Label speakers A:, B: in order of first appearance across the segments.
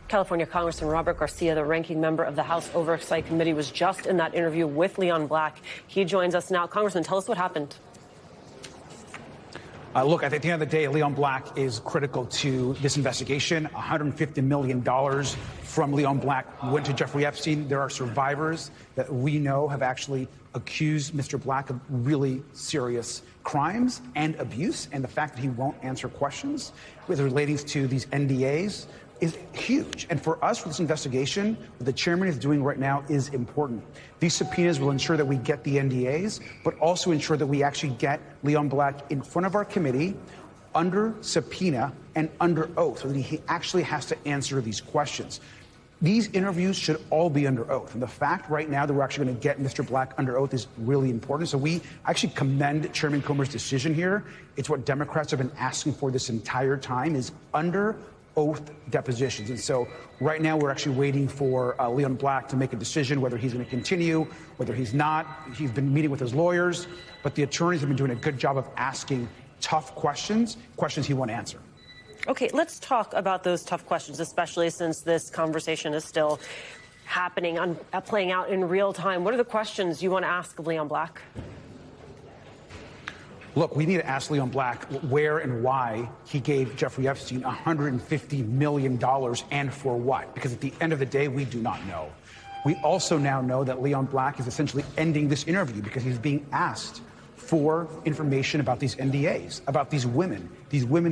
A: California Congressman Robert Garcia, the ranking member of the House Oversight Committee, was just in that interview with Leon Black. He joins us now. Congressman, tell us what happened.
B: Look, at the end of the day, Leon Black is critical to this investigation. $150 million from Leon Black went to Jeffrey Epstein. There are survivors that we know have actually accused Mr. Black of really serious crimes and abuse. And the fact that he won't answer questions with relating to these NDAs is huge. And for us, for this investigation, what the chairman is doing right now is important. These subpoenas will ensure that we get the NDAs, but also ensure that we actually get Leon Black in front of our committee under subpoena and under oath, so that he actually has to answer these questions. These interviews should all be under oath. And the fact right now that we're actually going to get Mr. Black under oath is really important. So we actually commend Chairman Comer's decision here. It's what Democrats have been asking for this entire time, is under oath depositions. And so right now we're actually waiting for Leon Black to make a decision whether he's going to continue, whether he's not. He's been meeting with his lawyers, but the attorneys have been doing a good job of asking tough questions he won't answer.
A: Okay, let's talk about those tough questions, especially since this conversation is still happening, playing out in real time. What are the questions you want to ask of Leon Black?
B: Look, we need to ask Leon Black where and why he gave Jeffrey Epstein $150 million and for what, because at the end of the day, we do not know. We also now know that Leon Black is essentially ending this interview because he's being asked for information about these NDAs, about these women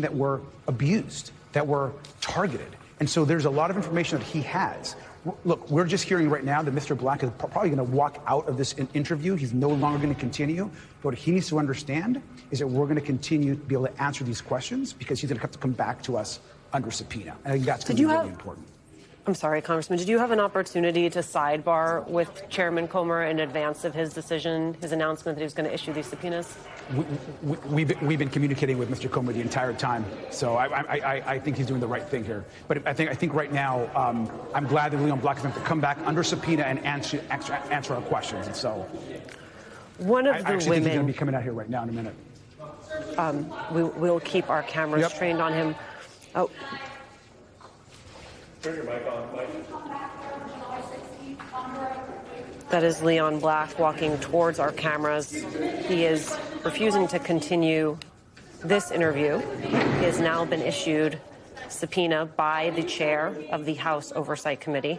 B: that were abused, that were targeted. And so there's a lot of information that he has. Look, we're just hearing right now that Mr. Black is probably going to walk out of this interview. He's no longer going to continue. But what he needs to understand is that we're going to continue to be able to answer these questions because he's going to have to come back to us under subpoena. And I think that's going to be really important.
A: I'm sorry, Congressman, did you have an opportunity to sidebar with Chairman Comer in advance of his decision, his announcement that he was going to issue these subpoenas?
B: We've been communicating with Mr. Comer the entire time, so I think he's doing the right thing here. But I think right now, I'm glad that Leon Black is going to come back under subpoena and answer our questions. And so,
A: one of the
B: women, think he's going to be coming out here right now in a minute.
A: We'll keep our cameras trained on him. Oh.
C: Turn your mic on, Mike.
A: That is Leon Black walking towards our cameras. He is refusing to continue this interview. He has now been issued subpoena by the chair of the House Oversight Committee.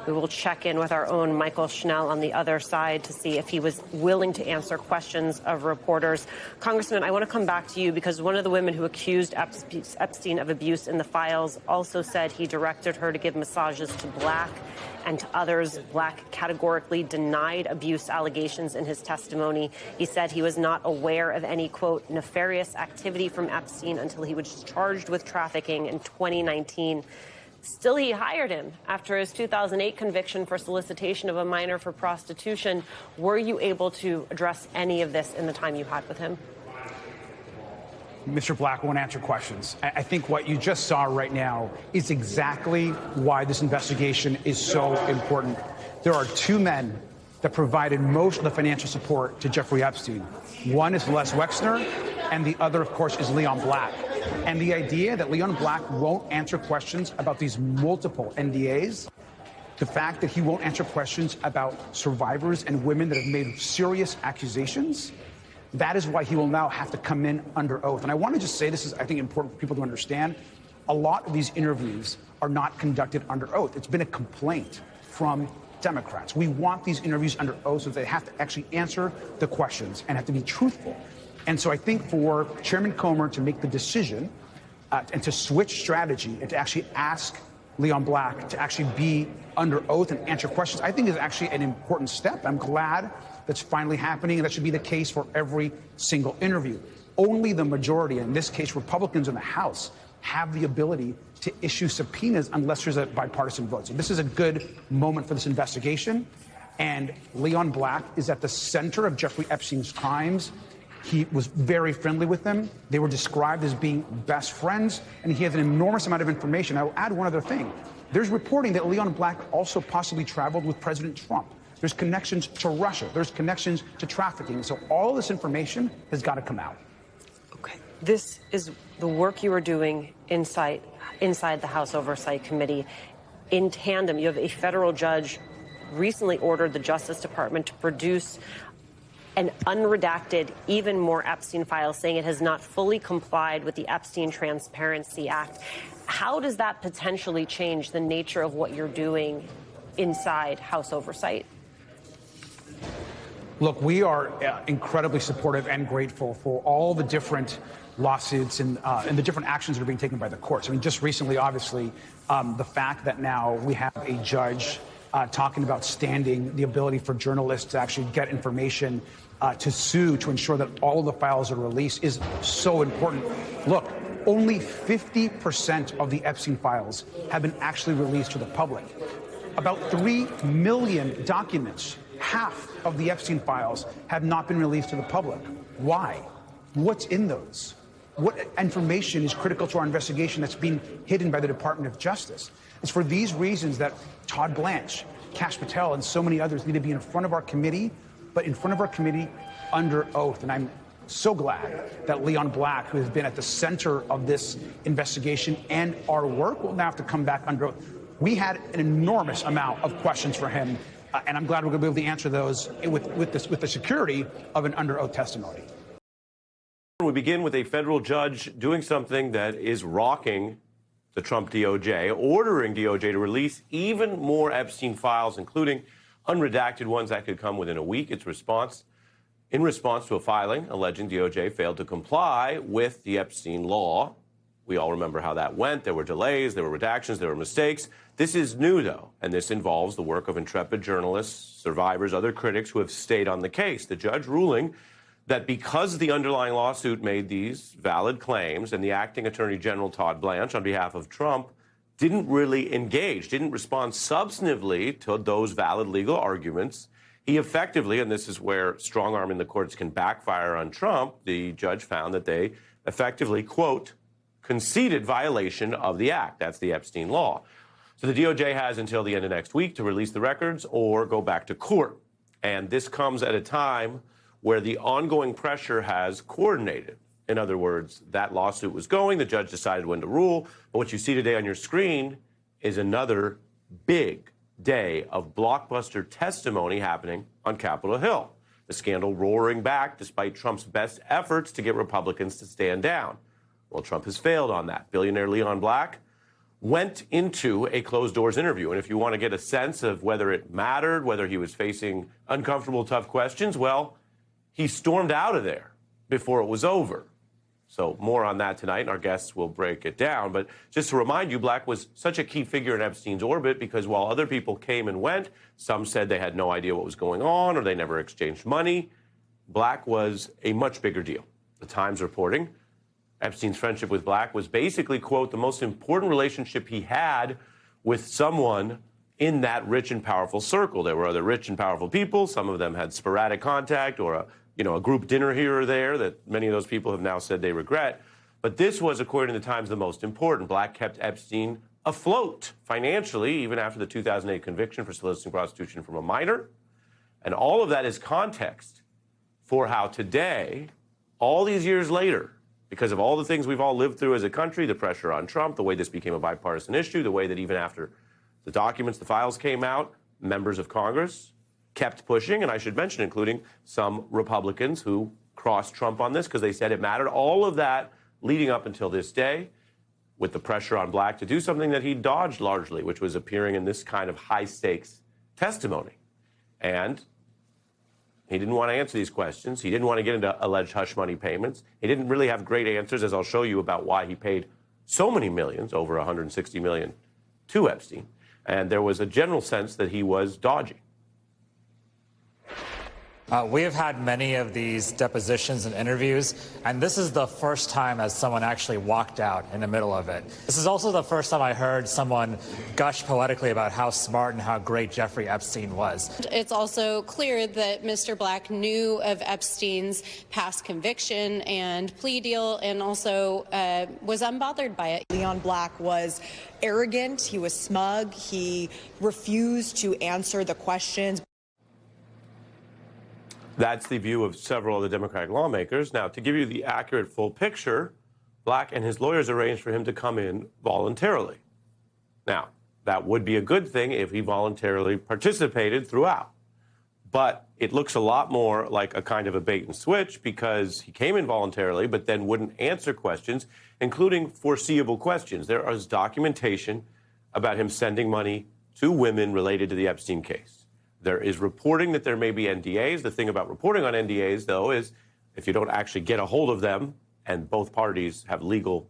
A: We will check in with our own Michael Schnell on the other side to see if he was willing to answer questions of reporters. Congressman, I want to come back to you because one of the women who accused Epstein of abuse in the files also said he directed her to give massages to Black and to others. Black categorically denied abuse allegations in his testimony. He said he was not aware of any, quote, nefarious activity from Epstein until he was charged with trafficking in 2019. Still, he hired him after his 2008 conviction for solicitation of a minor for prostitution. Were you able to address any of this in the time you had with him?
B: Mr. Black won't answer questions. I think what you just saw right now is exactly why this investigation is so important. There are two men that provided most of the financial support to Jeffrey Epstein. One is Les Wexner, and the other, of course, is Leon Black. And the idea that Leon Black won't answer questions about these multiple NDAs, the fact that he won't answer questions about survivors and women that have made serious accusations, that is why he will now have to come in under oath. And I want to just say, this is, I think, important for people to understand. A lot of these interviews are not conducted under oath. It's been a complaint from Democrats. We want these interviews under oath so they have to actually answer the questions and have to be truthful. And so I think for Chairman Comer to make the decision and to switch strategy and to actually ask Leon Black to actually be under oath and answer questions, I think is actually an important step. I'm glad that's finally happening, and that should be the case for every single interview. Only the majority, in this case Republicans in the House, have the ability to issue subpoenas unless there's a bipartisan vote. So this is a good moment for this investigation. And Leon Black is at the center of Jeffrey Epstein's crimes. He was very friendly with them. They were described as being best friends, and he has an enormous amount of information. I will add one other thing. There's reporting that Leon Black also possibly traveled with President Trump. There's connections to Russia. There's connections to trafficking. So all this information has got to come out.
A: Okay. This is the work you are doing inside the House Oversight Committee. In tandem, you have a federal judge recently ordered the Justice Department to produce an unredacted, even more Epstein file, saying it has not fully complied with the Epstein Transparency Act. How does that potentially change the nature of what you're doing inside House Oversight?
B: Look, we are incredibly supportive and grateful for all the different lawsuits and the different actions that are being taken by the courts. I mean, just recently, obviously, the fact that now we have a judge talking about standing the ability for journalists to actually get information to sue to ensure that all of the files are released is so important. Look, only 50% of the Epstein files have been actually released to the public. About 3 million documents, half of the Epstein files, have not been released to the public. Why? What's in those? What information is critical to our investigation that's being hidden by the Department of Justice? It's for these reasons that Todd Blanche, Kash Patel, and so many others need to be in front of our committee, but in front of our committee under oath. And I'm so glad that Leon Black, who has been at the center of this investigation and our work, will now have to come back under oath. We had an enormous amount of questions for him, and I'm glad we're going to be able to answer those with the security of an under oath testimony.
C: We begin with a federal judge doing something that is rocking the Trump DOJ, ordering DOJ to release even more Epstein files, including unredacted ones that could come within a week. In response to a filing alleging DOJ failed to comply with the Epstein law. We all remember how that went. There were delays, there were redactions, there were mistakes. This is new, though, and this involves the work of intrepid journalists, survivors, other critics who have stayed on the case. The judge ruling that because the underlying lawsuit made these valid claims and the acting Attorney General Todd Blanche on behalf of Trump didn't really engage, didn't respond substantively to those valid legal arguments, he effectively, and this is where strong arm in the courts can backfire on Trump, the judge found that they effectively, quote, conceded violation of the act. That's the Epstein law. So the DOJ has until the end of next week to release the records or go back to court. And this comes at a time where the ongoing pressure has coordinated. In other words, that lawsuit was going, the judge decided when to rule, but what you see today on your screen is another big day of blockbuster testimony happening on Capitol Hill. The scandal roaring back despite Trump's best efforts to get Republicans to stand down. Well, Trump has failed on that. Billionaire Leon Black went into a closed-doors interview, and if you want to get a sense of whether it mattered, whether he was facing uncomfortable, tough questions, well, he stormed out of there before it was over. So more on that tonight, and our guests will break it down. But just to remind you, Black was such a key figure in Epstein's orbit because while other people came and went, some said they had no idea what was going on or they never exchanged money, Black was a much bigger deal. The Times reporting Epstein's friendship with Black was basically, quote, the most important relationship he had with someone in that rich and powerful circle. There were other rich and powerful people. Some of them had sporadic contact or a group dinner here or there that many of those people have now said they regret. But this was, according to the Times, the most important. Black kept Epstein afloat financially, even after the 2008 conviction for soliciting prostitution from a minor. And all of that is context for how today, all these years later, because of all the things we've all lived through as a country, the pressure on Trump, the way this became a bipartisan issue, the way that even after the documents, the files came out, members of Congress kept pushing, and I should mention, including some Republicans who crossed Trump on this because they said it mattered. All of that leading up until this day, with the pressure on Black to do something that he dodged largely, which was appearing in this kind of high-stakes testimony. And he didn't want to answer these questions. He didn't want to get into alleged hush money payments. He didn't really have great answers, as I'll show you, about why he paid so many millions, over $160 million, to Epstein. And there was a general sense that he was dodgy.
D: We have had many of these depositions and interviews, and this is the first time as someone actually walked out in the middle of it. This is also the first time I heard someone gush poetically about how smart and how great Jeffrey Epstein was.
E: It's also clear that Mr. Black knew of Epstein's past conviction and plea deal and also was unbothered by it.
F: Leon Black was arrogant, he was smug, he refused to answer the questions.
C: That's the view of several of the Democratic lawmakers. Now, to give you the accurate full picture, Black and his lawyers arranged for him to come in voluntarily. Now, that would be a good thing if he voluntarily participated throughout. But it looks a lot more like a kind of a bait and switch because he came in voluntarily but then wouldn't answer questions, including foreseeable questions. There is documentation about him sending money to women related to the Epstein case. There is reporting that there may be NDAs. The thing about reporting on NDAs, though, is if you don't actually get a hold of them and both parties have legal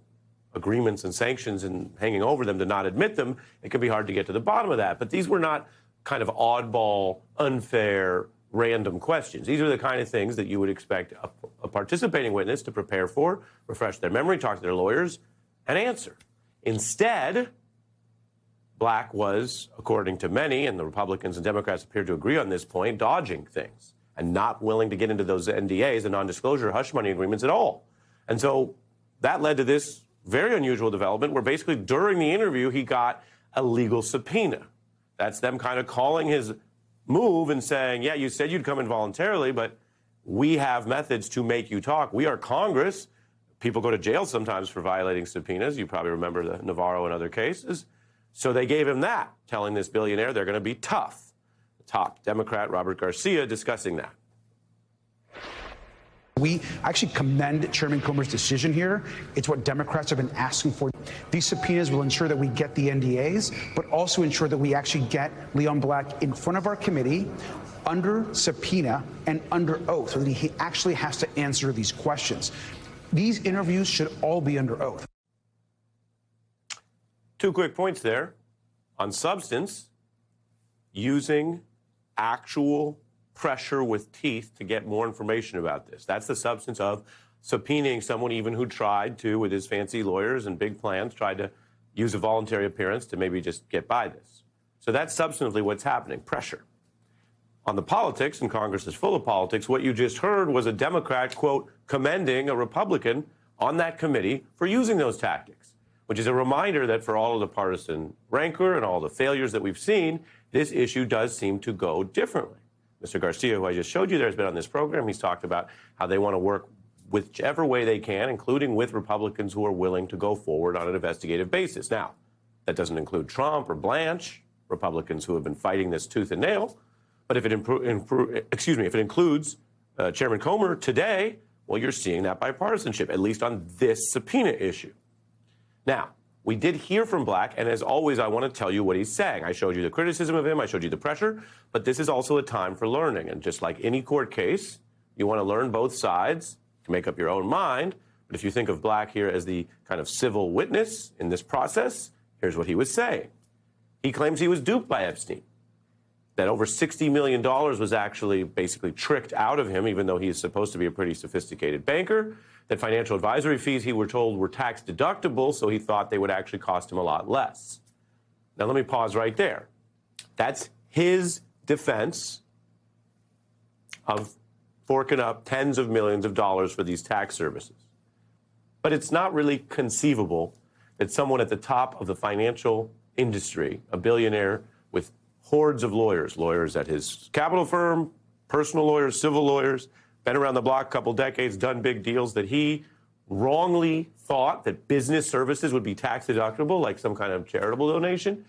C: agreements and sanctions and hanging over them to not admit them, it can be hard to get to the bottom of that. But these were not kind of oddball, unfair, random questions. These are the kind of things that you would expect a participating witness to prepare for, refresh their memory, talk to their lawyers, and answer. Instead, Black was, according to many, and the Republicans and Democrats appear to agree on this point, dodging things and not willing to get into those NDAs, the non-disclosure hush money agreements at all. And so that led to this very unusual development where basically during the interview he got a legal subpoena. That's them kind of calling his move and saying, yeah, you said you'd come in voluntarily, but we have methods to make you talk. We are Congress. People go to jail sometimes for violating subpoenas. You probably remember the Navarro and other cases. So they gave him that, telling this billionaire they're going to be tough. The top Democrat, Robert Garcia, discussing that.
B: We actually commend Chairman Comer's decision here. It's what Democrats have been asking for. These subpoenas will ensure that we get the NDAs, but also ensure that we actually get Leon Black in front of our committee under subpoena and under oath so that he actually has to answer these questions. These interviews should all be under oath.
C: 2 quick points there. On substance, using actual pressure with teeth to get more information about this. That's the substance of subpoenaing someone even who tried to, with his fancy lawyers and big plans, tried to use a voluntary appearance to maybe just get by this. So that's substantively what's happening, pressure. On the politics, and Congress is full of politics, what you just heard was a Democrat, quote, commending a Republican on that committee for using those tactics, which is a reminder that for all of the partisan rancor and all the failures that we've seen, this issue does seem to go differently. Mr. Garcia, who I just showed you there, has been on this program. He's talked about how they want to work whichever way they can, including with Republicans who are willing to go forward on an investigative basis. Now, that doesn't include Trump or Blanche, Republicans who have been fighting this tooth and nail. But if it includes Chairman Comer today, well, you're seeing that bipartisanship, at least on this subpoena issue. Now, we did hear from Black, and as always, I want to tell you what he's saying. I showed you the criticism of him, I showed you the pressure, but this is also a time for learning. And just like any court case, you want to learn both sides to make up your own mind. But if you think of Black here as the kind of civil witness in this process, here's what he was saying. He claims he was duped by Epstein, that over $60 million was actually basically tricked out of him, even though he is supposed to be a pretty sophisticated banker, that financial advisory fees, he were told, were tax deductible, so he thought they would actually cost him a lot less. Now, let me pause right there. That's his defense of forking up tens of millions of dollars for these tax services. But it's not really conceivable that someone at the top of the financial industry, a billionaire with hordes of lawyers, lawyers at his capital firm, personal lawyers, civil lawyers, been around the block a couple decades, done big deals, that he wrongly thought that business services would be tax deductible, like some kind of charitable donation.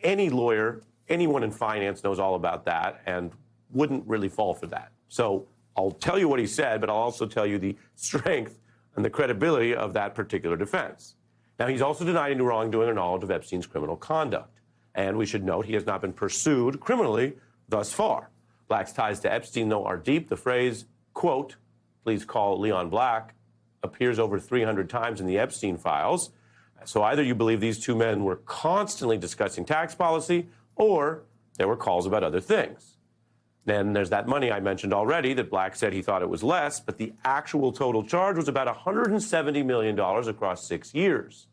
C: Any lawyer, anyone in finance knows all about that and wouldn't really fall for that. So I'll tell you what he said, but I'll also tell you the strength and the credibility of that particular defense. Now, he's also denied any wrongdoing or knowledge of Epstein's criminal conduct. And we should note he has not been pursued criminally thus far. Black's ties to Epstein, though, are deep. The phrase, quote, please call Leon Black, appears over 300 times in the Epstein files. So either you believe these two men were constantly discussing tax policy, or there were calls about other things. Then there's that money I mentioned already that Black said he thought it was less, but the actual total charge was about $170 million across 6 years.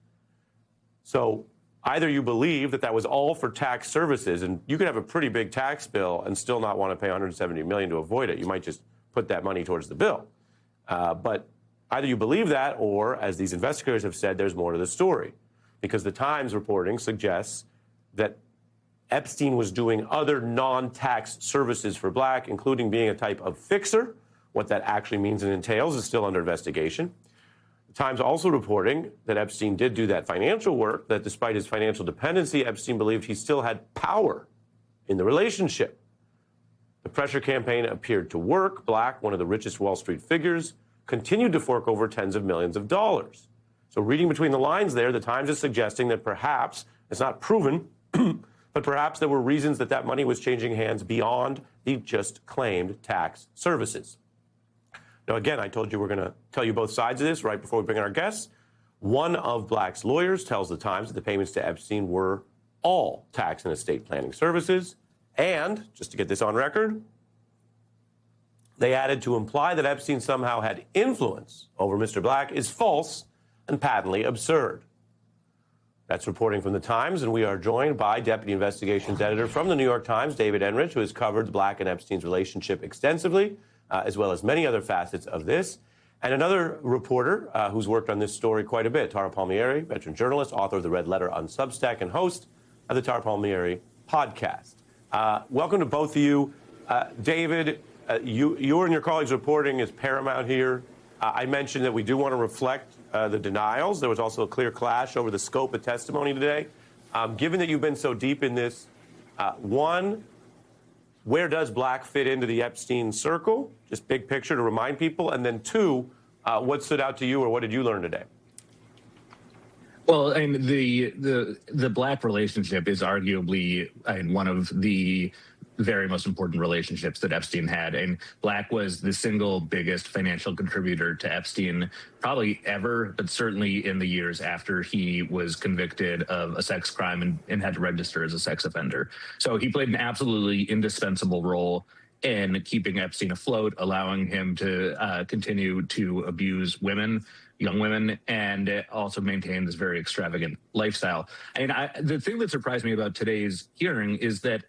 C: So either you believe that that was all for tax services, and you could have a pretty big tax bill and still not want to pay $170 million to avoid it. You might just put that money towards the bill. But either you believe that, or, as these investigators have said, there's more to the story. Because the Times reporting suggests that Epstein was doing other non-tax services for Black, including being a type of fixer. What that actually means and entails is still under investigation. The Times also reporting that Epstein did do that financial work, that despite his financial dependency, Epstein believed he still had power in the relationship. The pressure campaign appeared to work. Black, one of the richest Wall Street figures, continued to fork over tens of millions of dollars. So reading between the lines there, the Times is suggesting that perhaps, it's not proven, but perhaps there were reasons that that money was changing hands beyond the just claimed tax services. Now, again, I told you we're going to tell you both sides of this right before we bring in our guests. One of Black's lawyers tells the Times that the payments to Epstein were all tax and estate planning services. And, just to get this on record, they added to imply that Epstein somehow had influence over Mr. Black is false and patently absurd. That's reporting from the Times, and we are joined by Deputy Investigations Editor from the New York Times, David Enrich, who has covered Black and Epstein's relationship extensively, as well as many other facets of this. And another reporter who's worked on this story quite a bit, Tara Palmieri, veteran journalist, author of The Red Letter on Substack, and host of the Tara Palmieri podcast. Welcome to both of you. David, you and your colleagues' reporting is paramount here. I mentioned that we do want to reflect the denials. There was also a clear clash over the scope of testimony today. Given that you've been so deep in this, one, where does Black fit into the Epstein circle? Just big picture to remind people. And then two, what stood out to you or what did you learn today?
G: Well, and the Black relationship is arguably one of the very most important relationships that Epstein had. And Black was the single biggest financial contributor to Epstein probably ever, but certainly in the years after he was convicted of a sex crime and had to register as a sex offender. So he played an absolutely indispensable role in keeping Epstein afloat, allowing him to continue to abuse women, young women, and also maintain this very extravagant lifestyle. And the thing that surprised me about today's hearing is that,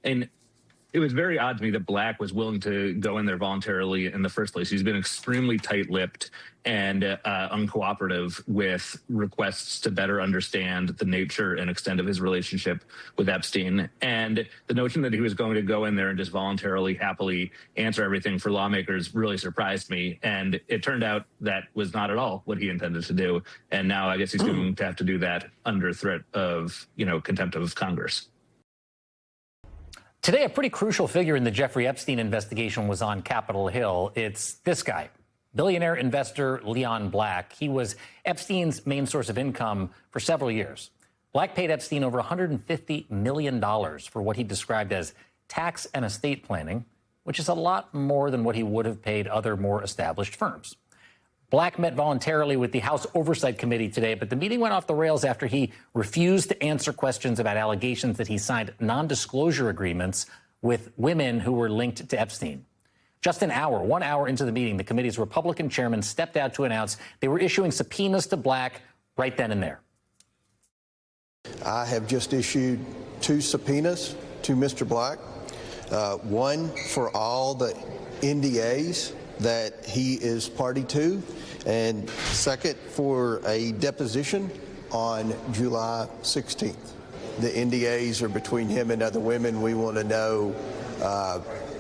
G: and it was very odd to me that Black was willing to go in there voluntarily in the first place. He's been extremely tight-lipped and uncooperative with requests to better understand the nature and extent of his relationship with Epstein. And the notion that he was going to go in there and just voluntarily, happily answer everything for lawmakers really surprised me. And it turned out that was not at all what he intended to do. And now I guess he's going to have to do that under threat of, contempt of Congress.
H: Today, a pretty crucial figure in the Jeffrey Epstein investigation was on Capitol Hill. It's this guy, billionaire investor Leon Black. He was Epstein's main source of income for several years. Black paid Epstein over $150 million for what he described as tax and estate planning, which is a lot more than what he would have paid other more established firms. Black met voluntarily with the House Oversight Committee today, but the meeting went off the rails after he refused to answer questions about allegations that he signed non-disclosure agreements with women who were linked to Epstein. Just 1 hour into the meeting, the committee's Republican chairman stepped out to announce they were issuing subpoenas to Black right then and there.
I: I have just issued 2 subpoenas to Mr. Black, one for all the NDAs that he is party to, and second for a deposition on July 16th. The NDAs are between him and other women. We want to know,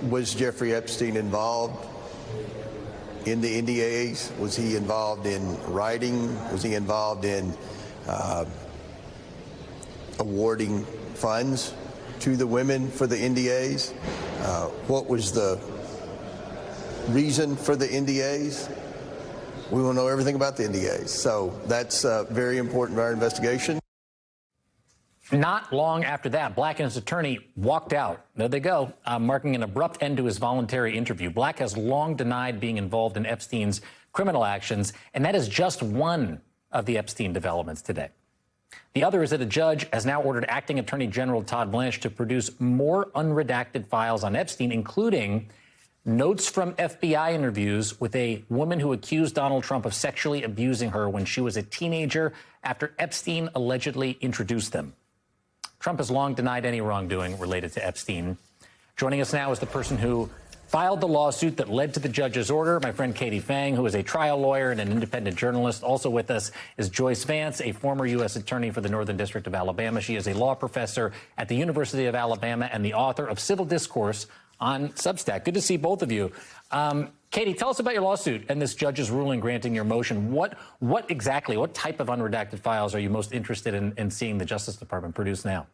I: was Jeffrey Epstein involved in the NDAs? Was he involved in writing? Was he involved in awarding funds to the women for the NDAs? What was the reason for the NDAs? We want to know everything about the NDAs. So that's very important to our investigation.
H: Not long after that, Black and his attorney walked out. There they go, marking an abrupt end to his voluntary interview. Black has long denied being involved in Epstein's criminal actions, and that is just one of the Epstein developments today. The other is that a judge has now ordered Acting Attorney General Todd Blanche to produce more unredacted files on Epstein, including notes from FBI interviews with a woman who accused Donald Trump of sexually abusing her when she was a teenager after Epstein allegedly introduced them. Trump has long denied any wrongdoing related to Epstein. Joining us now is the person who filed the lawsuit that led to the judge's order. My friend Katie Phang, who is a trial lawyer and an independent journalist. Also with us is Joyce Vance, a former U.S. attorney for the Northern District of Alabama. She is a law professor at the University of Alabama and the author of Civil Discourse on Substack. Good to see both of you. Katie, tell us about your lawsuit and this judge's ruling granting your motion. What type of unredacted files are you most interested in seeing the Justice Department produce now?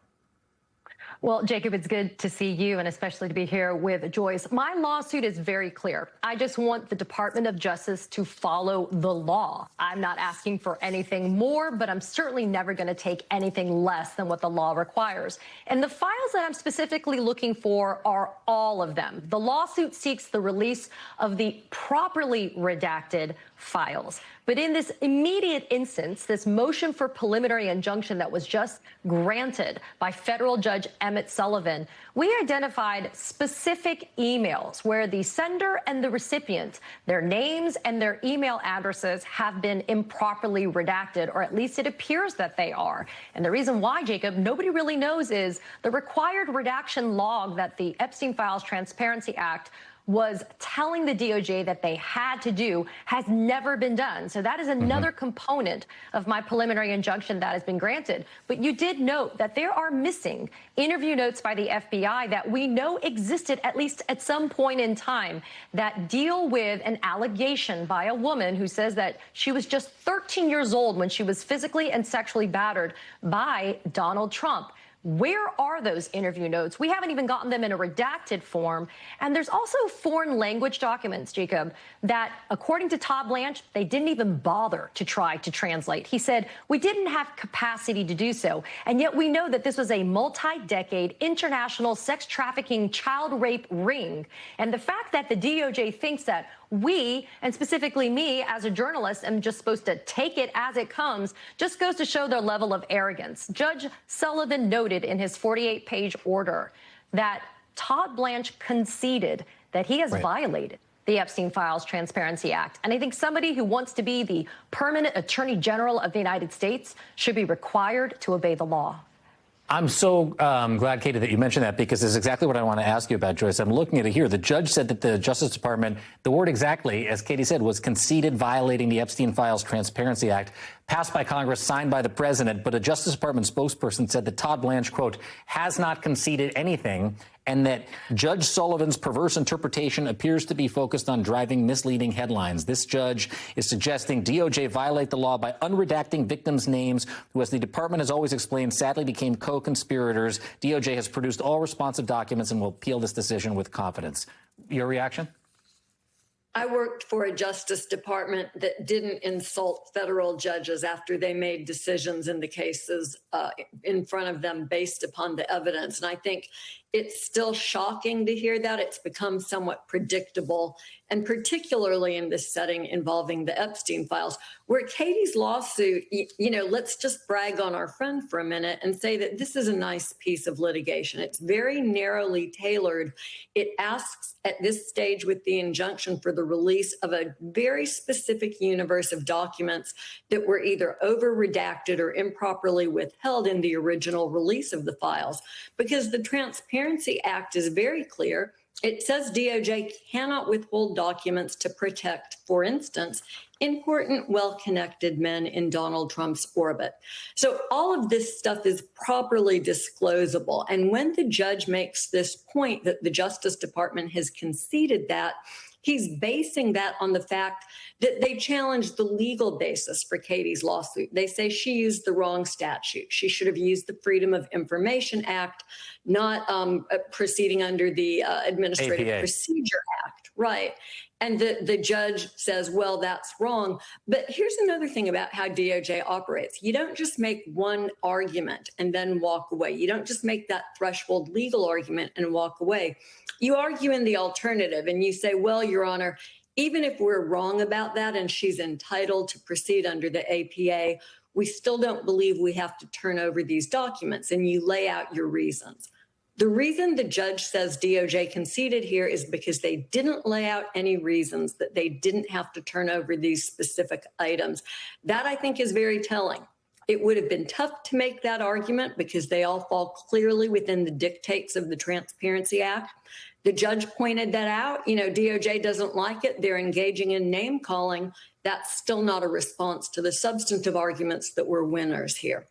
J: Well, Jacob, it's good to see you and especially to be here with Joyce. My lawsuit is very clear. I just want the Department of Justice to follow the law. I'm not asking for anything more, but I'm certainly never going to take anything less than what the law requires. And the files that I'm specifically looking for are all of them. The lawsuit seeks the release of the properly redacted files. But in this immediate instance, this motion for preliminary injunction that was just granted by federal Judge Emmett Sullivan, we identified specific emails where the sender and the recipient, their names and their email addresses have been improperly redacted, or at least it appears that they are. And the reason why, Jacob, nobody really knows is the required redaction log that the Epstein Files Transparency Act was telling the DOJ that they had to do has never been done. So that is another component of my preliminary injunction that has been granted. But you did note that there are missing interview notes by the FBI that we know existed at least at some point in time that deal with an allegation by a woman who says that she was just 13 years old when she was physically and sexually battered by Donald Trump. Where are those interview notes? We haven't even gotten them in a redacted form. And there's also foreign language documents, Jacob, that, according to Todd Blanche, they didn't even bother to try to translate. He said, we didn't have capacity to do so. And yet we know that this was a multi-decade international sex trafficking child rape ring. And the fact that the DOJ thinks that we, and specifically me as a journalist, am just supposed to take it as it comes, just goes to show their level of arrogance. Judge Sullivan noted in his 48-page order that Todd Blanche conceded that he has violated the Epstein Files Transparency Act. And I think somebody who wants to be the permanent Attorney General of the United States should be required to obey the law.
H: I'm so glad, Katie, that you mentioned that, because it's exactly what I want to ask you about, Joyce. I'm looking at it here. The judge said that the Justice Department, the word exactly, as Katie said, was conceded violating the Epstein Files Transparency Act, passed by Congress, signed by the president. But a Justice Department spokesperson said that Todd Blanche, quote, has not conceded anything, and that Judge Sullivan's perverse interpretation appears to be focused on driving misleading headlines. This judge is suggesting DOJ violate the law by unredacting victims' names, who, as the department has always explained, sadly became co-conspirators. DOJ has produced all responsive documents and will appeal this decision with confidence. Your reaction?
K: I worked for a Justice Department that didn't insult federal judges after they made decisions in the cases in front of them based upon the evidence. And I think it's still shocking to hear that. It's become somewhat predictable, and particularly in this setting involving the Epstein files, where Katie's lawsuit, let's just brag on our friend for a minute and say that this is a nice piece of litigation. It's very narrowly tailored. It asks at this stage with the injunction for the release of a very specific universe of documents that were either over-redacted or improperly withheld in the original release of the files, because the Transparency Act is very clear. It says DOJ cannot withhold documents to protect, for instance, important, well-connected men in Donald Trump's orbit. So all of this stuff is properly disclosable. And when the judge makes this point that the Justice Department has conceded that, he's basing that on the fact that they challenged the legal basis for Katie's lawsuit. They say she used the wrong statute. She should have used the Freedom of Information Act, not proceeding under the Administrative
H: APA.
K: Procedure Act. Right. And the judge says, well, that's wrong. But here's another thing about how DOJ operates. You don't just make one argument and then walk away. You don't just make that threshold legal argument and walk away. You argue in the alternative and you say, well, Your Honor, even if we're wrong about that and she's entitled to proceed under the APA, we still don't believe we have to turn over these documents. And you lay out your reasons. The reason the judge says DOJ conceded here is because they didn't lay out any reasons that they didn't have to turn over these specific items. That, I think, is very telling. It would have been tough to make that argument because they all fall clearly within the dictates of the Transparency Act. The judge pointed that out. DOJ doesn't like it. They're engaging in name calling. That's still not a response to the substantive arguments that we're winners here.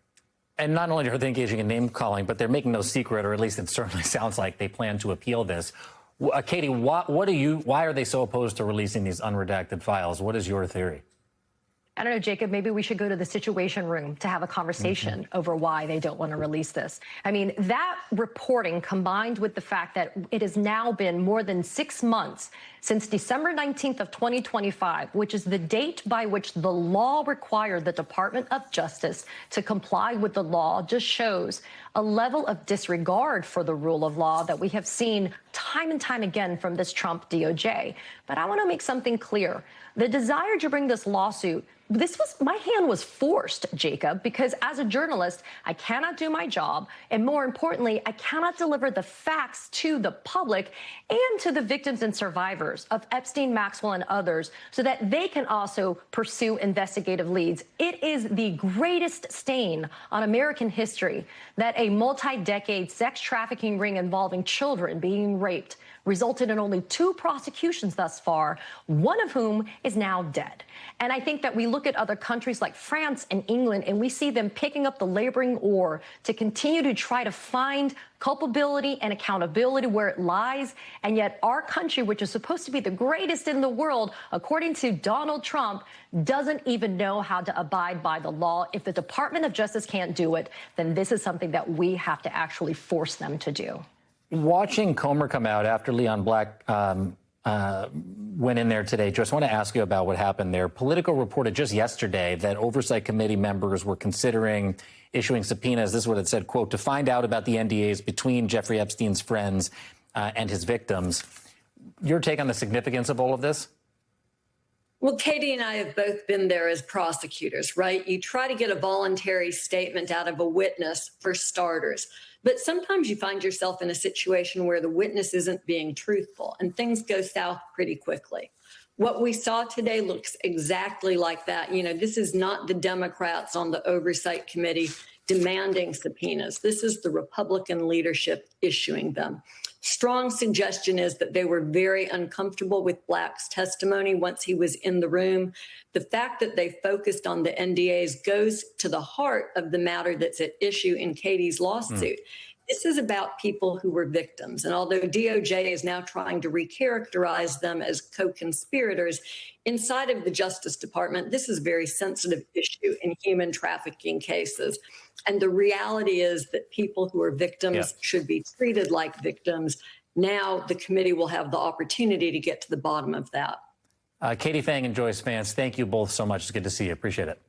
H: And not only are they engaging in name calling, but they're making no secret, or at least it certainly sounds like they plan to appeal this. Katie, why are they so opposed to releasing these unredacted files? What is your theory?
J: I don't know, Jacob, maybe we should go to the Situation Room to have a conversation over why they don't want to release this. I mean, that reporting combined with the fact that it has now been more than 6 months since December 19th of 2025, which is the date by which the law required the Department of Justice to comply with the law, just shows a level of disregard for the rule of law that we have seen time and time again from this Trump DOJ. But I want to make something clear. The desire to bring this lawsuit, my hand was forced, Jacob, because as a journalist, I cannot do my job. And more importantly, I cannot deliver the facts to the public and to the victims and survivors of Epstein, Maxwell, and others so that they can also pursue investigative leads. It is the greatest stain on American history that a multi-decade sex trafficking ring involving children being raped resulted in only 2 prosecutions thus far, one of whom is now dead. And I think that we look at other countries like France and England, and we see them picking up the laboring oar to continue to try to find culpability and accountability where it lies. And yet our country, which is supposed to be the greatest in the world, according to Donald Trump, doesn't even know how to abide by the law. If the Department of Justice can't do it, then this is something that we have to actually force them to do.
H: Watching Comer come out after Leon Black went in there today, just want to ask you about what happened there. Politico reported just yesterday that Oversight Committee members were considering issuing subpoenas. This is what it said, quote, to find out about the NDAs between Jeffrey Epstein's friends and his victims. Your take on the significance of all of this?
K: Well, Katie and I have both been there as prosecutors, right? You try to get a voluntary statement out of a witness for starters. But sometimes you find yourself in a situation where the witness isn't being truthful and things go south pretty quickly. What we saw today looks exactly like that. This is not the Democrats on the Oversight Committee demanding subpoenas. This is the Republican leadership issuing them. Strong suggestion is that they were very uncomfortable with Black's testimony once he was in the room. The fact that they focused on the NDAs goes to the heart of the matter that's at issue in Katie's lawsuit. This is about people who were victims. And although DOJ is now trying to recharacterize them as co-conspirators, inside of the Justice Department, this is a very sensitive issue in human trafficking cases. And the reality is that people who are victims should be treated like victims. Now the committee will have the opportunity to get to the bottom of that.
H: Katie Phang and Joyce Vance, thank you both so much. It's good to see you. Appreciate it.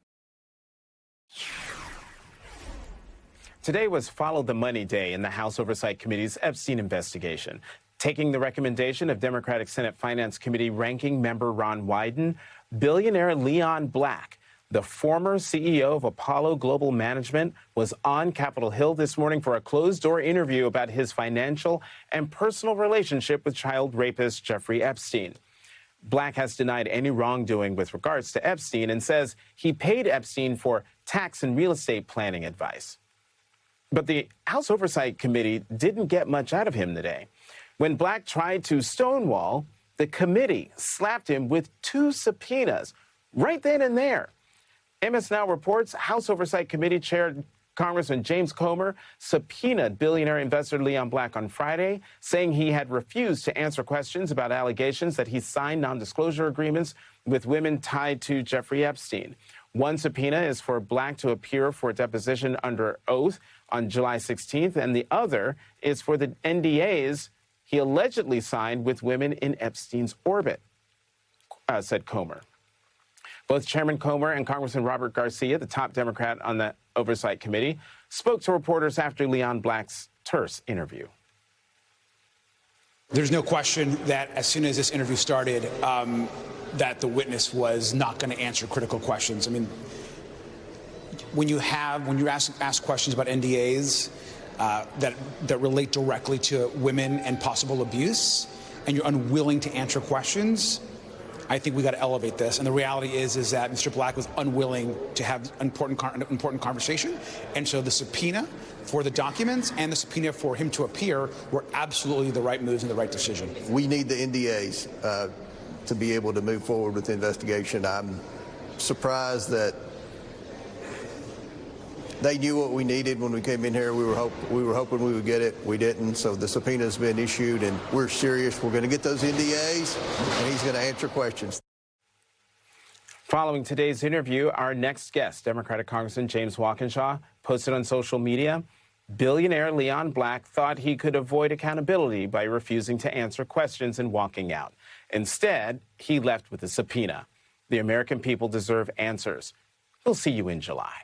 L: Today was Follow the Money Day in the House Oversight Committee's Epstein investigation. Taking the recommendation of Democratic Senate Finance Committee ranking member Ron Wyden, billionaire Leon Black, the former CEO of Apollo Global Management, was on Capitol Hill this morning for a closed-door interview about his financial and personal relationship with child rapist Jeffrey Epstein. Black has denied any wrongdoing with regards to Epstein and says he paid Epstein for tax and real estate planning advice. But the House Oversight Committee didn't get much out of him today. When Black tried to stonewall, the committee slapped him with 2 subpoenas right then and there. MS Now reports House Oversight Committee Chair Congressman James Comer subpoenaed billionaire investor Leon Black on Friday, saying he had refused to answer questions about allegations that he signed non-disclosure agreements with women tied to Jeffrey Epstein. One subpoena is for Black to appear for a deposition under oath on July 16th, and the other is for the NDAs he allegedly signed with women in Epstein's orbit, said Comer. Both Chairman Comer and Congressman Robert Garcia, the top Democrat on the Oversight Committee, spoke to reporters after Leon Black's terse interview.
B: There's no question that as soon as this interview started, that the witness was not going to answer critical questions. I mean, when you ask questions about NDAs that relate directly to women and possible abuse, and you're unwilling to answer questions, I think we got to elevate this. And the reality is that Mr. Black was unwilling to have an important conversation. And so the subpoena for the documents and the subpoena for him to appear were absolutely the right moves and the right decision.
I: We need the NDAs to be able to move forward with the investigation. I'm surprised that they knew what we needed when we came in here. We were hoping we would get it. We didn't. So the subpoena's been issued, and we're serious. We're going to get those NDAs, and he's going to answer questions.
L: Following today's interview, our next guest, Democratic Congressman James Walkinshaw, posted on social media, billionaire Leon Black thought he could avoid accountability by refusing to answer questions and walking out. Instead, he left with a subpoena. The American people deserve answers. We'll see you in July.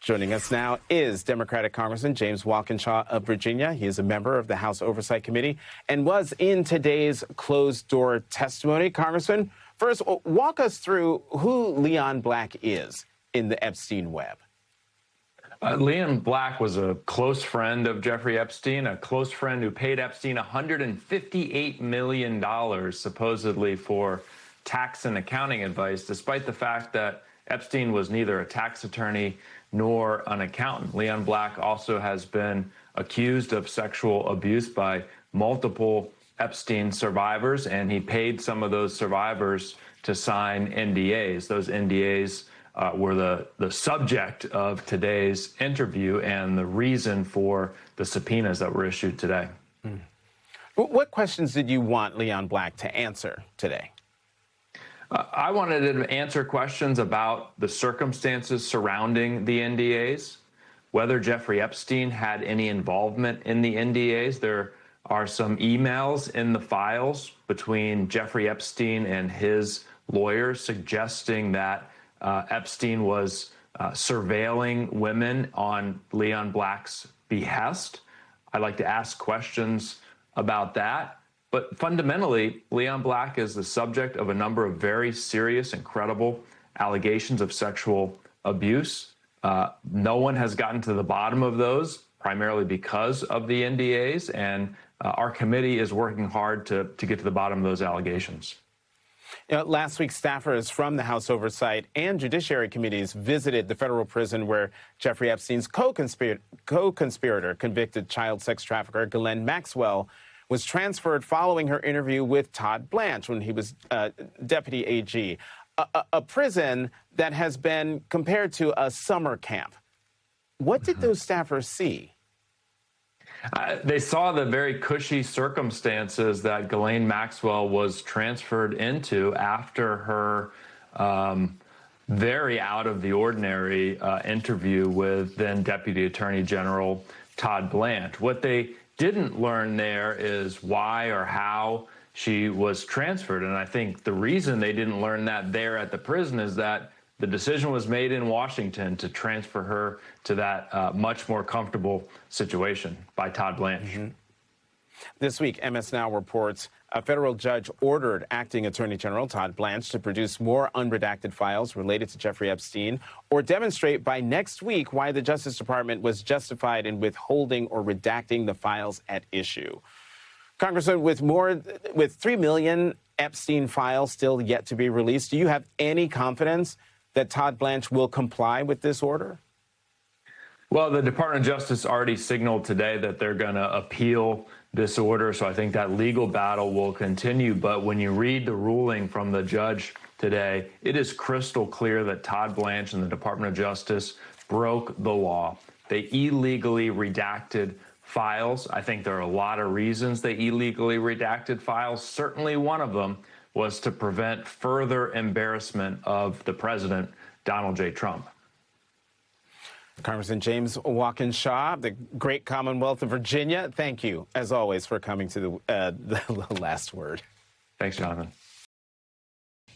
L: Joining us now is Democratic Congressman James Walkinshaw of Virginia. He is a member of the House Oversight Committee and was in today's closed-door testimony. Congressman, first, walk us through who Leon Black is in the Epstein web.
M: Leon Black was a close friend of Jeffrey Epstein, a close friend who paid Epstein $158 million, supposedly for tax and accounting advice, despite the fact that Epstein was neither a tax attorney nor an accountant. Leon Black also has been accused of sexual abuse by multiple Epstein survivors, and he paid some of those survivors to sign NDAs. Those NDAs were the subject of today's interview and the reason for the subpoenas that were issued today.
L: What questions did you want Leon Black to answer today?
M: I wanted to answer questions about the circumstances surrounding the NDAs, whether Jeffrey Epstein had any involvement in the NDAs. There are some emails in the files between Jeffrey Epstein and his lawyers suggesting that Epstein was surveilling women on Leon Black's behest. I'd like to ask questions about that. But fundamentally, Leon Black is the subject of a number of very serious and credible allegations of sexual abuse. No one has gotten to the bottom of those, primarily because of the NDAs, and our committee is working hard to get to the bottom of those allegations.
L: You know, last week, staffers from the House Oversight and Judiciary Committees visited the federal prison where Jeffrey Epstein's co-conspirator, convicted child sex trafficker Ghislaine Maxwell, was transferred following her interview with Todd Blanche when he was deputy AG, a prison that has been compared to a summer camp. What did those staffers see?
M: They saw the very cushy circumstances that Ghislaine Maxwell was transferred into after her very out of the ordinary interview with then Deputy Attorney General Todd Blanche. What they didn't learn there is why or how she was transferred. And I think the reason they didn't learn that there at the prison is that the decision was made in Washington to transfer her to that much more comfortable situation by Todd Blanche.
L: This week, MS Now reports a federal judge ordered acting Attorney General Todd Blanche to produce more unredacted files related to Jeffrey Epstein or demonstrate by next week why the Justice Department was justified in withholding or redacting the files at issue. Congressman, with 3 million Epstein files still yet to be released, do you have any confidence that Todd Blanche will comply with this order?
M: Well, the Department of Justice already signaled today that they're going to appeal this order, so I think that legal battle will continue. But when you read the ruling from the judge today, it is crystal clear that Todd Blanche and the Department of Justice broke the law. They illegally redacted files. I think there are a lot of reasons they illegally redacted files. Certainly one of them was to prevent further embarrassment of the president, Donald J. Trump.
L: Congressman James Walkinshaw, the great Commonwealth of Virginia, thank you, as always, for coming to the last word.
M: Thanks, Jonathan.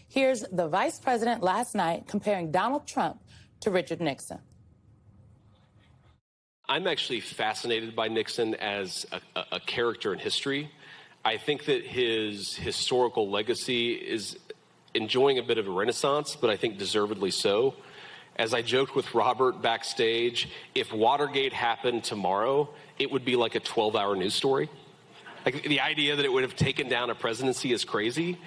N: Here's the vice president last night comparing Donald Trump to Richard Nixon.
O: I'm actually fascinated by Nixon as a character in history. I think that his historical legacy is enjoying a bit of a renaissance, but I think deservedly so. As I joked with Robert backstage, if Watergate happened tomorrow, it would be like a 12-hour news story. Like, the idea that it would have taken down a presidency is crazy.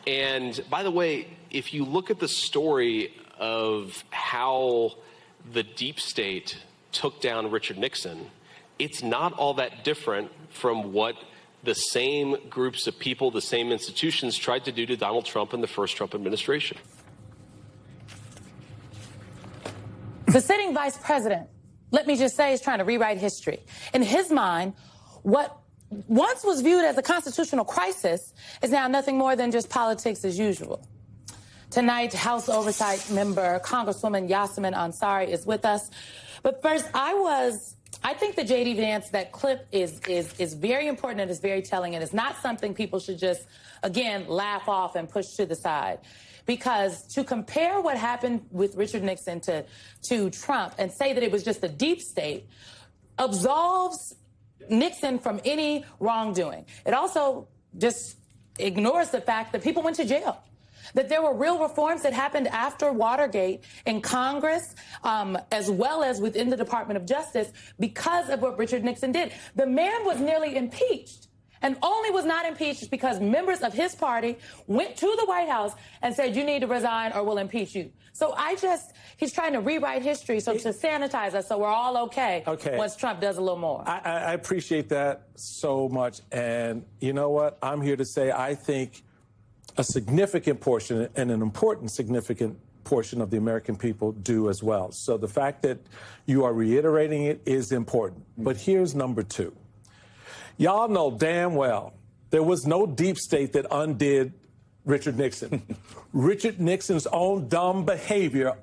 O: And by the way, if you look at the story of how the deep state took down Richard Nixon, it's not all that different from what the same groups of people, the same institutions tried to do to Donald Trump in the first Trump administration.
N: The sitting vice president, let me just say, is trying to rewrite history. In his mind, what once was viewed as a constitutional crisis is now nothing more than just politics as usual. Tonight, House Oversight member Congresswoman Yasamin Ansari is with us. But first, I think the J.D. Vance, that clip is very important and is very telling, and it's not something people should just, again, laugh off and push to the side. Because to compare what happened with Richard Nixon to Trump and say that it was just the deep state absolves Nixon from any wrongdoing. It also just ignores the fact that people went to jail, that there were real reforms that happened after Watergate in Congress, as well as within the Department of Justice, because of what Richard Nixon did. The man was nearly impeached, and only was not impeached because members of his party went to the White House and said, you need to resign or we'll impeach you. So he's trying to rewrite history to sanitize us so we're all okay once Trump does a little more.
P: I appreciate that so much. And you know what? I'm here to say I think a significant portion and an important significant portion of the American people do as well. So the fact that you are reiterating it is important. But here's number two. Y'all know damn well there was no deep state that undid Richard Nixon. Richard Nixon's own dumb behavior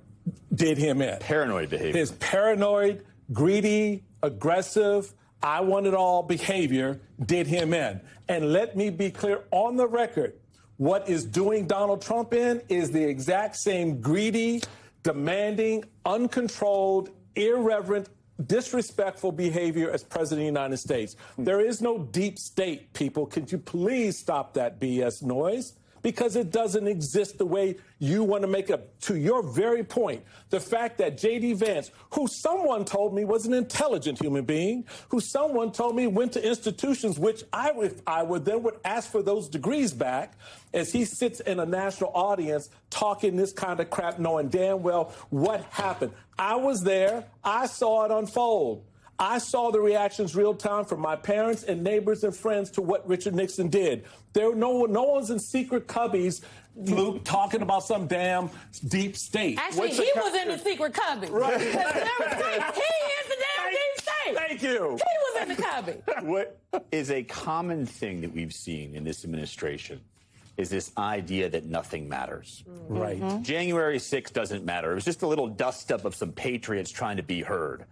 P: did him in.
Q: Paranoid behavior.
P: His paranoid, greedy, aggressive, I want it all behavior did him in. And let me be clear on the record, what is doing Donald Trump in is the exact same greedy, demanding, uncontrolled, irreverent, disrespectful behavior as President of the United States. There is no deep state, people. Could you please stop that BS noise? Because it doesn't exist the way you want to make it. To your very point, the fact that J.D. Vance, who someone told me was an intelligent human being, who someone told me went to institutions which I would ask for those degrees back, as he sits in a national audience talking this kind of crap, knowing damn well what happened. I was there. I saw it unfold. I saw the reactions real time from my parents and neighbors and friends to what Richard Nixon did. No one's in secret cubbies, Luke, talking about some damn deep state.
N: Actually, he was in the secret cubby. Right. He is the damn deep state.
P: Thank you.
N: He was in the cubby.
Q: What is a common thing that we've seen in this administration is this idea that nothing matters.
P: Right.
N: Mm-hmm.
Q: January 6th doesn't matter. It was just a little dust-up of some patriots trying to be heard.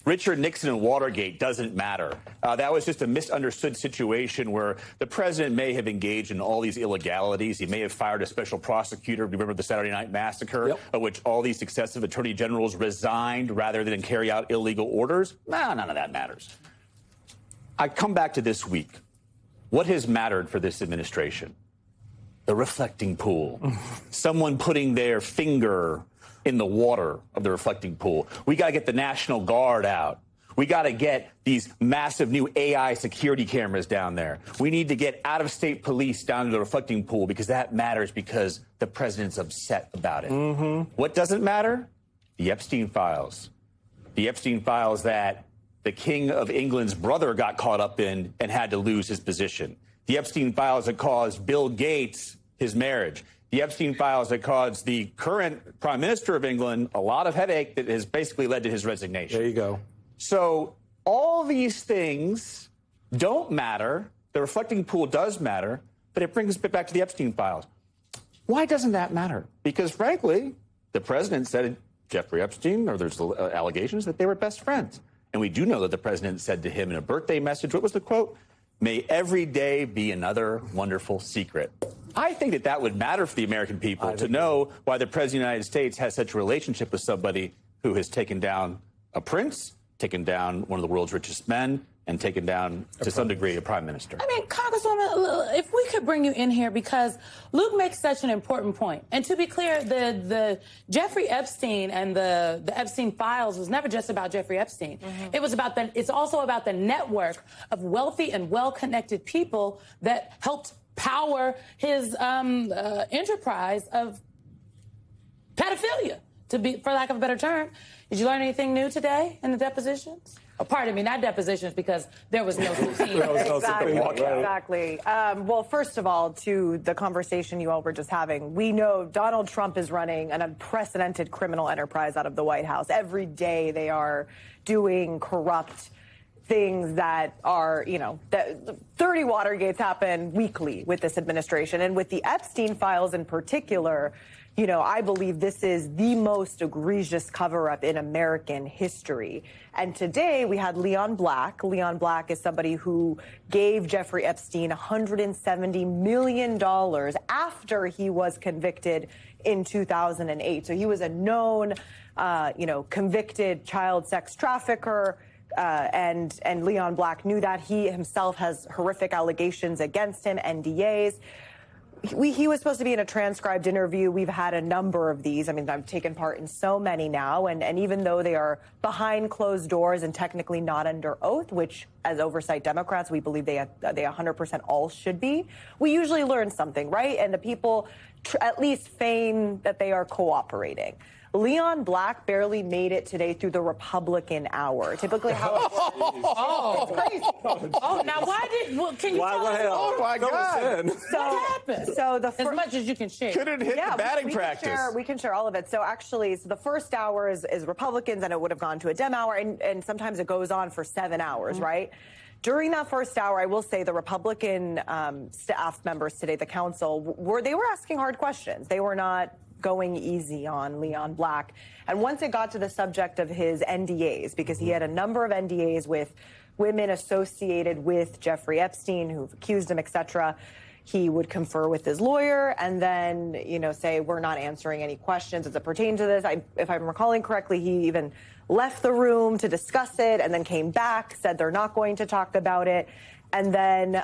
Q: Richard Nixon and Watergate doesn't matter. That was just a misunderstood situation where the president may have engaged in all these illegalities. He may have fired a special prosecutor. Remember the Saturday Night Massacre, of which all these successive attorney generals resigned rather than carry out illegal orders? No, none of that matters. I come back to this week. What has mattered for this administration? The reflecting pool. Someone putting their finger in the water of the reflecting pool. We got to get the National Guard out. We got to get these massive new AI security cameras down there. We need to get out-of-state police down to the reflecting pool because that matters because the president's upset about it. What doesn't matter? The Epstein files. The Epstein files that the King of England's brother got caught up in and had to lose his position. The Epstein files that caused Bill Gates his marriage. The Epstein files that caused the current Prime Minister of England a lot of headache that has basically led to his resignation.
P: There you go.
Q: So all these things don't matter. The reflecting pool does matter, but it brings us back to the Epstein files. Why doesn't that matter? Because, frankly, the president said Jeffrey Epstein, or there's allegations that they were best friends. And we do know that the president said to him in a birthday message, what was the quote? May every day be another wonderful secret. I think that that would matter for the American people to know why the President of the United States has such a relationship with somebody who has taken down a prince, taken down one of the world's richest men, and taken down, to some degree, a prime minister.
N: I mean, Congresswoman, if we could bring you in here, because Luke makes such an important point. And to be clear, the Jeffrey Epstein and the Epstein files was never just about Jeffrey Epstein. It was it's also about the network of wealthy and well-connected people that helped power his enterprise of pedophilia, for lack of a better term. Did you learn anything new today in the depositions? Oh, pardon me, not depositions, because there was no subpoena.
F: Exactly. Well, first of all, to the conversation you all were just having, we know Donald Trump is running an unprecedented criminal enterprise out of the White House. Every day they are doing corrupt things that are, 30 Watergates happen weekly with this administration. And with the Epstein files in particular, I believe this is the most egregious cover-up in American history. And today we had Leon Black. Leon Black is somebody who gave Jeffrey Epstein $170 million after he was convicted in 2008. So he was a known, convicted child sex trafficker. And Leon Black knew that. He himself has horrific allegations against him, NDAs. He was supposed to be in a transcribed interview. We've had a number of these. I mean, I've taken part in so many now. And even though they are behind closed doors and technically not under oath, which as oversight Democrats, we believe they 100% all should be, we usually learn something, right? And the people at least feign that they are cooperating. Leon Black barely made it today through the Republican hour. Typically, how it works. It's crazy.
N: Oh, now can you tell us?
L: Oh my God!
N: What happened?
F: So
N: as much as you can share.
L: Couldn't hit the batting practice.
F: We can share all of it. So actually, the first hour is Republicans, and it would have gone to a Dem hour, and sometimes it goes on for 7 hours, right? During that first hour, I will say the Republican staff members today, the council, they were asking hard questions. They were not going easy on Leon Black. And once it got to the subject of his NDAs, because he had a number of NDAs with women associated with Jeffrey Epstein who've accused him, et cetera, he would confer with his lawyer and then, say, we're not answering any questions as it pertains to this. If I'm recalling correctly, he even left the room to discuss it and then came back, said they're not going to talk about it. And then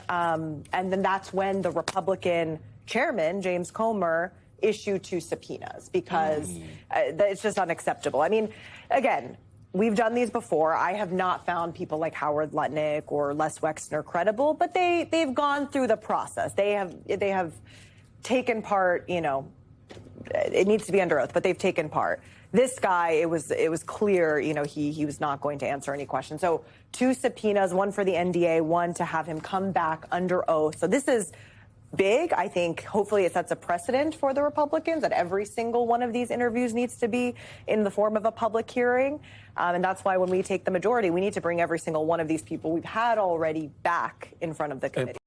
F: that's when the Republican chairman, James Comer, issue 2 subpoenas because it's just unacceptable. I mean, again, we've done these before. I have not found people like Howard Lutnick or Les Wexner credible, but they've gone through the process. They have taken part. It needs to be under oath, but they've taken part. This guy, it was clear, he was not going to answer any questions. So 2 subpoenas, one for the NDA, one to have him come back under oath. So this is big. I think hopefully it sets a precedent for the Republicans that every single one of these interviews needs to be in the form of a public hearing. And that's why when we take the majority, we need to bring every single one of these people we've had already back in front of the committee.